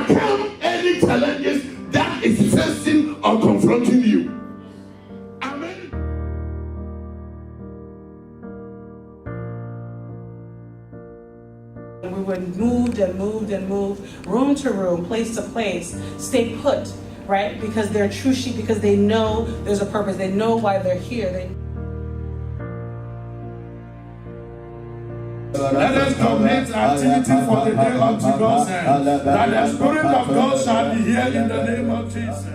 overcome any challenges that is facing or confronting you. Amen. We were moved and moved and moved, room to room, place to place, stay put, right? Because they're true sheep, because they know there's a purpose. They know why they're here. Let us commit activity for the day unto God's hand, that the Spirit of God shall be here in the name of Jesus.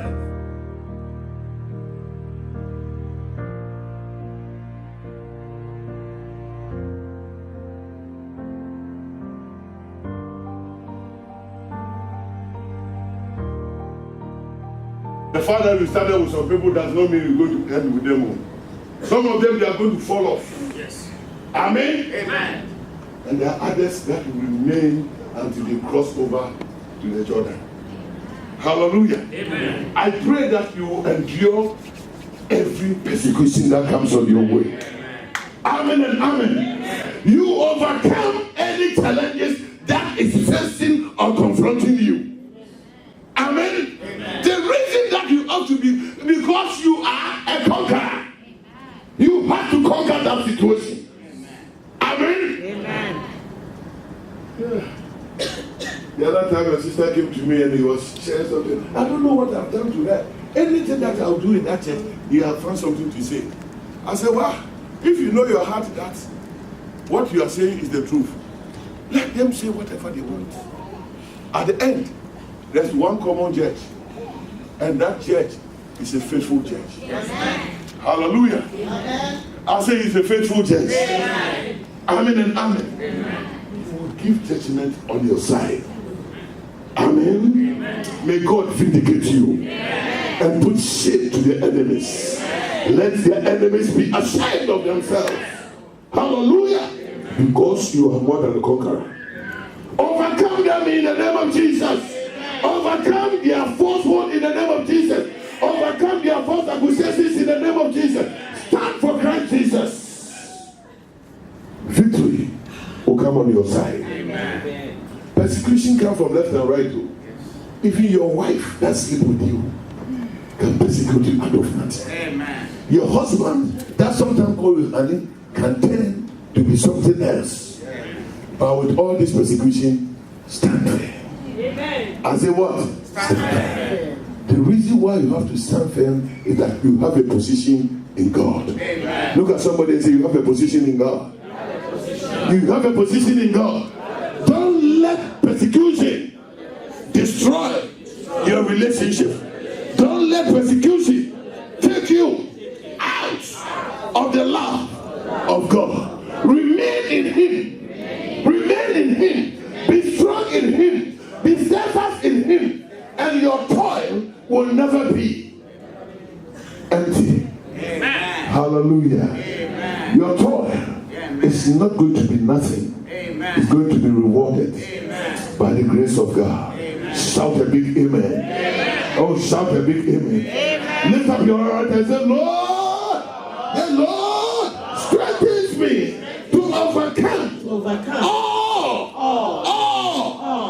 The fact that we started with some people does not mean we're going to end with them. Some of them, they are going to fall off. Yes. Amen? Amen. And there are others that will remain until they cross over to the Jordan. Hallelujah. Amen. I pray that you will endure every persecution that comes on your way. Amen and amen. Amen. You overcome any challenges that is facing or confronting you. Amen. Amen. The reason that you ought to be, because you are a conqueror. You have to conquer that situation. Amen. Amen. Yeah. The other time my sister came to me and he was sharing something. I don't know what I've done to her. Anything that I'll do in that church, you have found something to say. I said, well, if you know your heart that what you are saying is the truth, let them say whatever they want. At the end, there's one common judge, and that judge is a faithful judge. Amen. Hallelujah. Amen. I say he's a faithful judge. Amen. Amen and amen. Amen. He will give judgment on your side. Amen. Amen. May God vindicate you. Amen. And put shame to the enemies. Amen. Let their enemies be ashamed of themselves. Hallelujah. Amen. Because you are more than a conqueror. Overcome them in the name of Jesus. Amen. Overcome their falsehood in the name of Jesus. Overcome their false accusations in the name of Jesus. Stand for Christ Jesus. Victory will come on your side. Amen. Persecution comes from left and right too. Even your wife that sleep with you can persecute you out of nothing. Amen. Your husband that sometimes call you honey can turn to be something else. But with all this persecution, stand firm. Amen. I say what? Stand firm. The reason why you have to stand firm is that you have a position in God. Amen. Look at somebody and say, you have a position in God. You have a position in God. Don't let persecution destroy your relationship. Don't let persecution take you out of the love of God. Remain in Him. Remain in Him. Be strong in Him. Be steadfast in Him. And your toil will never be empty. Amen. Hallelujah. Amen. Your toil is not going to be nothing. Amen. It's going to be rewarded. Amen. By the grace of God. Amen. Shout a big amen. Amen. Oh, shout a big amen. Amen. Lift up your right and say, Lord, the Lord strengthens me to overcome all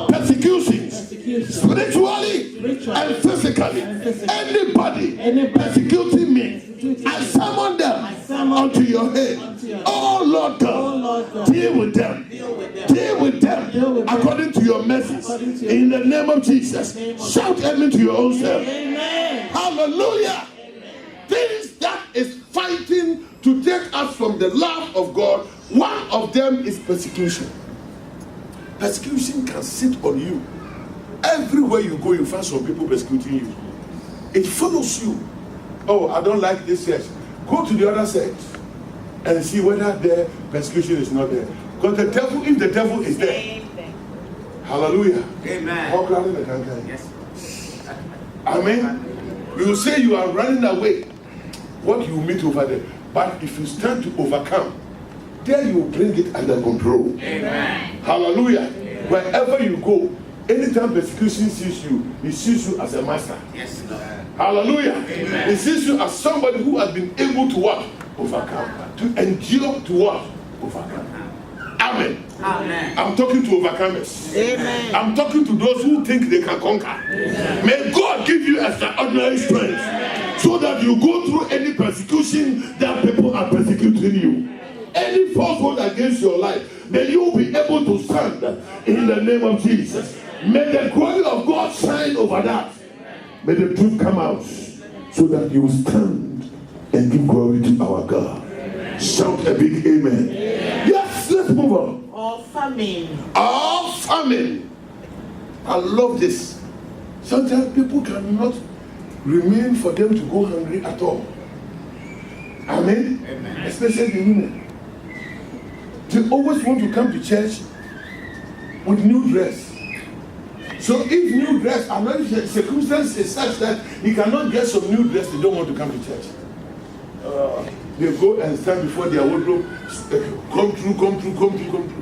persecutions, spiritually and physically. Anybody persecuting me, I summon them unto your head. Oh Lord God, deal with them. Deal with them according to your message. In the name of Jesus. Shout amen to your own self. Hallelujah. Things that is fighting to take us from the love of God, one of them is persecution. Persecution can sit on you. Everywhere you go, you find some people persecuting you. It follows you. Oh, I don't like this church. Go to the other side and see whether the persecution is not there. Because the devil, if the devil is there, hallelujah. Amen. Yes. Amen. You will say you are running away. What you meet over there. But if you stand to overcome, then you will bring it under control. Amen. Hallelujah. Amen. Wherever you go, anytime persecution sees you, he sees you as a master. Yes, Lord. Hallelujah. Amen. He sees you as somebody who has been able to what? Overcome. To endure to what? Overcome. Amen. Amen. I'm talking to overcomers. Amen. I'm talking to those who think they can conquer. Amen. May God give you extraordinary strength so that you go through any persecution that people are persecuting you. Any falsehood against your life, may you be able to stand in the name of Jesus. May the glory of God shine over that. May the truth come out so that you stand and give glory to our God. Shout a big amen. Yes, let's move on. All famine. All famine. I love this. Sometimes people cannot remain for them to go hungry at all. Amen. Amen. Especially the women. They always want to come to church with new dress. So if new dress, another circumstance is such that he cannot get some new dress, they don't want to come to church. They go and stand before their wardrobe, come through.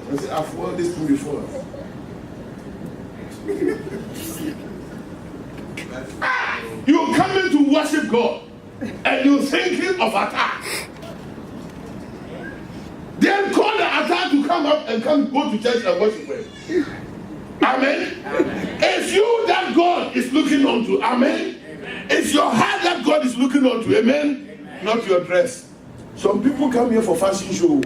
And say, I've worn this thing before. You're coming to worship God and you're thinking of attack. Then call the attack to come up and go to church and worship Him. Amen. Amen. It's you that God is looking onto. Amen. Amen. It's your heart that God is looking onto. Amen. Amen. Not your dress. Some people come here for fashion show.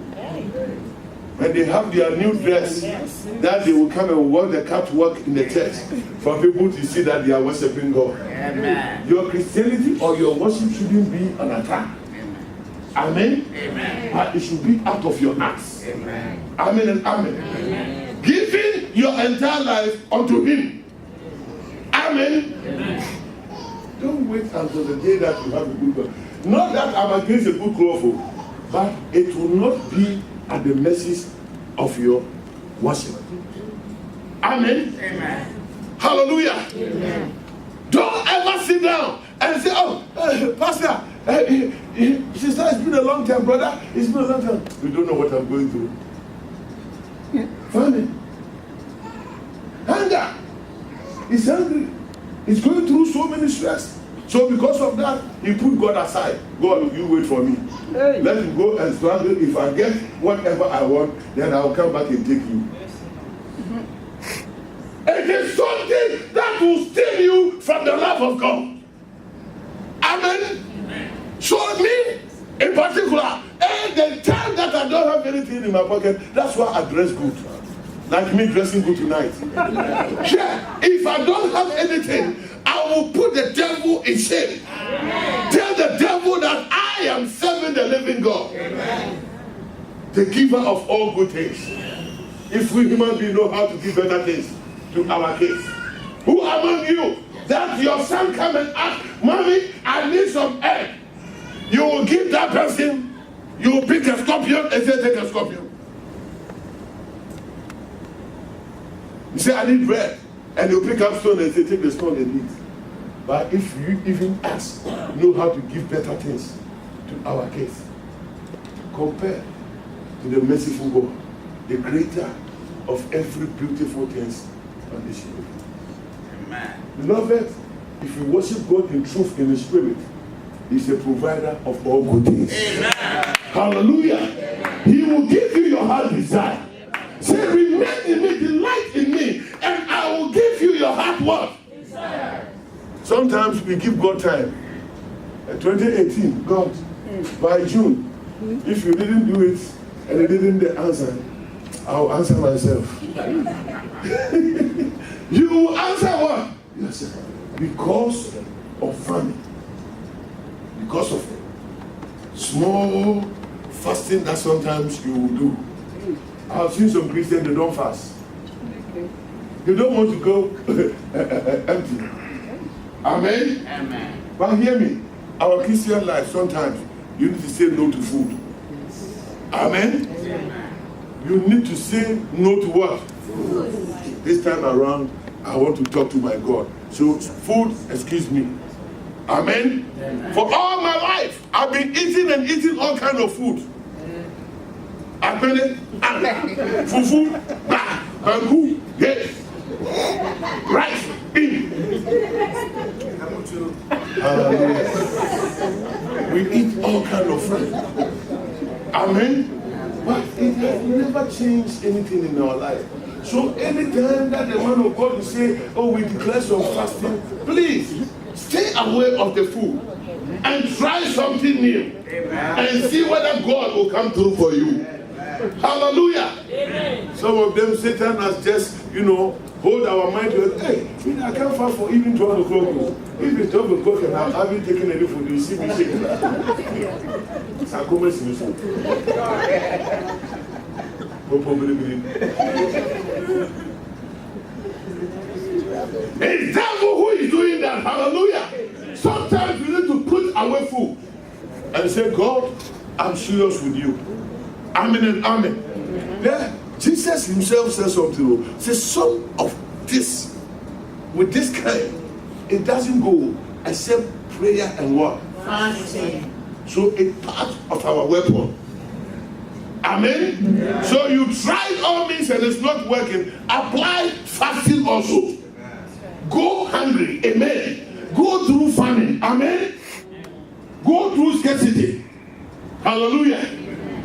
When they have their new dress, that they will come and walk the catwalk in the church for people to see that they are worshiping God. Amen. Your Christianity or your worship shouldn't be an attack. Amen. Amen. But it should be out of your hearts. Amen. Amen and amen. Amen. Giving your entire life unto Him. Amen. Amen. Don't wait until the day that you have a good God. Not that I'm against a good cloth, but it will not be at the mercy of your worship. Amen. Amen. Hallelujah. Amen. Don't ever sit down and say, oh, Pastor, sister, it's been a long time, brother. It's been a long time. You don't know what I'm going through. Famine. Hunger. He's hungry. He's going through so many stress. So because of that, he put God aside. God, you wait for me. Hey. Let him go and struggle. If I get whatever I want, then I'll come back and take you. It is something that will steal you from the love of God. Amen. So me, in particular, and the time that I don't have anything in my pocket, that's why I dress good. Like me dressing good tonight. Yeah, if I don't have anything, I will put the devil in shame. Tell the devil that I am serving the living God. The giver of all good things. If we human beings know how to give better things to our kids. Who among you that your son come and ask, Mommy, I need some egg? You will give that person, you will pick a scorpion and say, take a scorpion. You say, I need bread. And you pick up stone and say, take the stone and eat. But if you even ask, know how to give better things to our kids, compare to the merciful God, the creator of every beautiful things on this earth. Amen. Beloved, if you worship God in truth in the spirit, He's the provider of all good things. Amen. Hallelujah. Amen. He will give you your heart desire. Say, remain in me, delight in me, and I will give you your heart what? Desire. Sometimes we give God time. 2018, God, by June, if you didn't do it and you didn't answer, I'll answer myself. You will answer what? Yes, because of famine. Because of small fasting that sometimes you will do. I've seen some Christians, they don't fast. They don't want to go empty. Amen? Amen. But hear me, our Christian life, sometimes you need to say no to food. Amen? Amen. You need to say no to what? Food. This time around, I want to talk to my God. So food, excuse me. Amen? Amen. For all my life, I've been eating all kinds of food. Amen. Fufu, bangu, yes. Rice, bean. We eat all kinds of food. Amen. But it has never changed anything in our life. So anytime that the man of God will say, oh, we declare some fasting, please stay away of the food and try something new. And see whether God will come through for you. Hallelujah. Amen. Some of them, Satan has just, hold our mind to, hey, I can't fast for even 12 o'clock. If it's 12 o'clock and I haven't taken any food, you see me shaking. It's devil who is doing that. Hallelujah. Sometimes we need to put away food and say, God, I'm serious with you. Amen and amen. Yeah. Jesus himself says something. Says some of this, with this kind, it doesn't go except prayer and what? Fasting. So it's part of our weapon. Amen. Yeah. So you tried all means and it's not working. Apply fasting also. Go hungry. Amen. Go through famine. Amen. Go through scarcity. Hallelujah.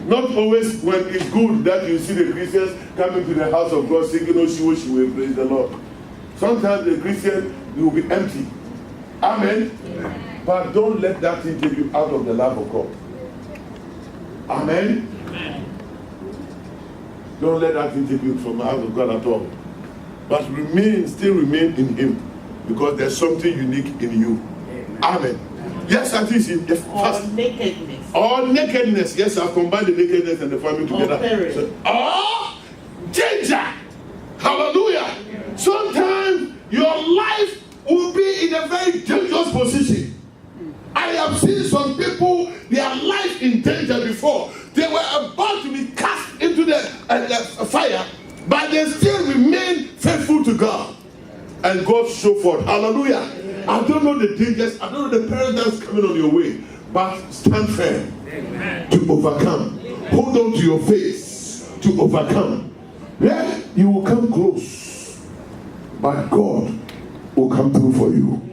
Not always when it's good that you see the Christians coming to the house of God singing, oh, she will praise the Lord. Sometimes the Christian will be empty. Amen. Amen. But don't let that thing take you out of the love of God. Amen. Amen. Don't let that thing take you from out of God at all. But still remain in Him, because there's something unique in you. Amen. Yes, I think yes, or nakedness. Or nakedness. Yes, I've combined the nakedness and the family together. So, danger. Hallelujah. Sometimes your life will be in a very dangerous position. I have seen some people, their life in danger before. They were about to be cast into the fire, but they still remain faithful to God. And God show forth. Hallelujah. I don't know the dangers, I don't know the peril that's coming on your way, but stand firm. Amen. To overcome. Amen. Hold on to your faith to overcome. Yeah, you will come close, but God will come through for you.